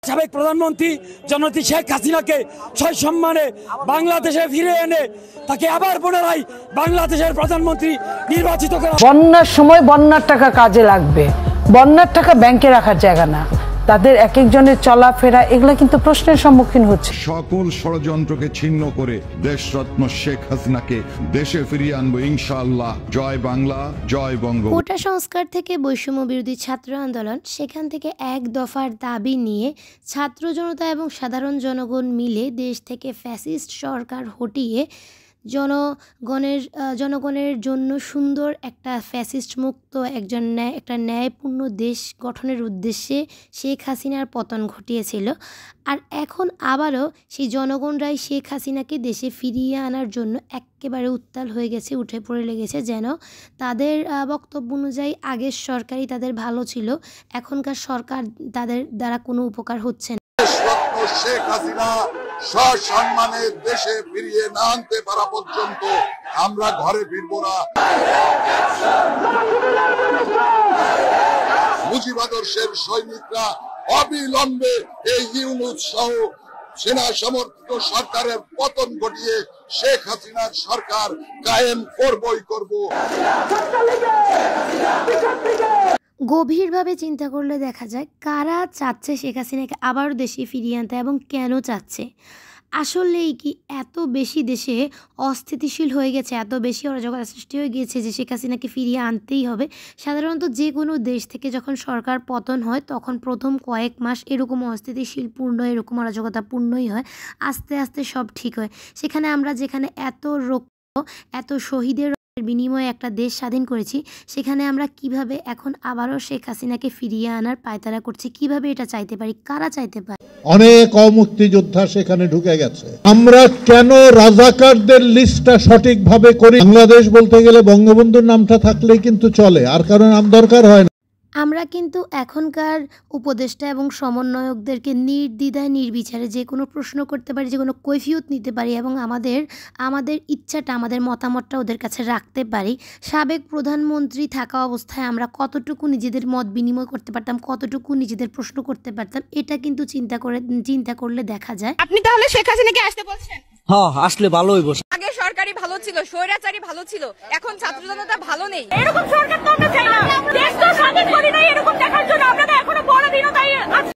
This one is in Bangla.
সাবেক প্রধানমন্ত্রী জননেত্রী শেখ হাসিনাকে সসম্মানে বাংলাদেশে ফিরে এনে তাকে আবার পুনরায় বাংলাদেশের প্রধানমন্ত্রী নির্বাচিত করা। বন্যার সময় বন্যার টাকা কাজে লাগবে, বন্যার টাকা ব্যাংকে রাখার জায়গা না। তাদের এক একজনের চলাফেরা এগুলা কিন্তু প্রশ্নের সম্মুখীন হচ্ছে। সকল ষড়যন্ত্রকে ছিন্ন করে দেশরত্ন শেখ হাসিনাকে দেশে ফিরিয়ে আনবো ইনশাআল্লাহ। জয় বাংলা, জয় বঙ্গবন্ধু। কোটা সংস্কার থেকে বৈষম্য বিরোধী ছাত্র আন্দোলন, সেখান থেকে এক দফার দাবি নিয়ে ছাত্র জনতা এবং সাধারণ জনগণ মিলে দেশ থেকে ফ্যাসিস্ট সরকার হটিয়ে জনগণের জন্য সুন্দর একটা ফ্যাসিস্ট মুক্ত একটা ন্যায়পূর্ণ দেশ গঠনের উদ্দেশ্যে শেখ হাসিনার পতন ঘটিয়েছিল। আর এখন আবারও সেই জনগণরাই শেখ হাসিনাকে দেশে ফিরিয়ে আনার জন্য একেবারে উত্তাল হয়ে গেছে, উঠে পড়ে লেগেছে। যেন তাদের বক্তব্য অনুযায়ী আগের সরকারই তাদের ভালো ছিল, এখনকার সরকার তাদের দ্বারা কোনো উপকার হচ্ছে না। শেখ হাসিনা সসম্মানে দেশে ফিরিয়ে না আনতে পারা পর্যন্ত আমরা ঘরে ফিরবো না। মুজিবাদর্শের সৈনিকরা অবিলম্বে এই ইউনূস সহ সেনা সমর্থিত সরকারের পতন ঘটিয়ে শেখ হাসিনার সরকার কায়েম করবই করব। গভীরভাবে চিন্তা করলে দেখা যায় কারা চাচ্ছে শেখ হাসিনাকে আবার দেশে ফিরিয়ে আনতে এবং কেন চাচ্ছে। আসলেই কি এত বেশি দেশে অস্থিতিশীল হয়ে গেছে, এত বেশি অরাজকতা সৃষ্টি হয়ে গিয়েছে যে শেখ হাসিনাকে ফিরিয়ে আনতেই হবে? সাধারণত যে কোনো দেশ থেকে যখন সরকার পতন হয় তখন প্রথম কয়েক মাস এরকম অস্থিতিশীলপূর্ণ, এরকম অরাজকতাপূর্ণই হয়। আস্তে আস্তে সব ঠিক হয়। সেখানে আমরা যেখানে এত রক্ত, এত শহীদের বিনিময়ে একটা দেশ স্বাধীন করেছি, সেখানে আমরা কিভাবে এখন আবারও শেখ হাসিনাকে ফিরিয়ে আনার পায়তারা করছি? কিভাবে এটা চাইতে পারি? কারা চাইতে পারে? অনেক অমুক্তিযোদ্ধা সেখানে ঢুকে গেছে। আমরা কেন রাজাকারদের লিস্টটা সঠিকভাবে করি? বাংলাদেশ বলতে গেলে বঙ্গবন্ধুর নামটা থাকলেই কিন্তু চলে, আর কারণ নাম দরকার হয় না। আমরা কিন্তু এখনকার উপদেষ্টা এবং সমন্বয়কদেরকে নির্দ্বিধায় নির্বিচারে যে কোনো প্রশ্ন করতে পারি, যে কোনো কৈফিয়ত নিতে পারি এবং আমাদের ইচ্ছাটা, আমাদের মতামতটা ওদের কাছে রাখতে পারি। সাবেক প্রধানমন্ত্রী থাকা অবস্থায় আমরা কতটুকু নিজেদের মত বিনিময় করতে পারতাম, কতটুকু নিজেদের প্রশ্ন করতে পারতাম, এটা কিন্তু চিন্তা করলে দেখা যায়। আপনি তাহলে শেখ হাসিনাকে আসতে বলছেন? হ্যাঁ, আসলে ভালো হইব। আগে সরকারি ভালো ছিল, স্বৈরাচারী ভালো ছিল, এখন ছাত্র জনতা ভালো নেই। এরকম সরকার তো আমরা চাই না। দেশ তো স্বাধীন করি নাই এরকম দেখার জন্য আমরা তো এখনো পরাধীনতায় আছি।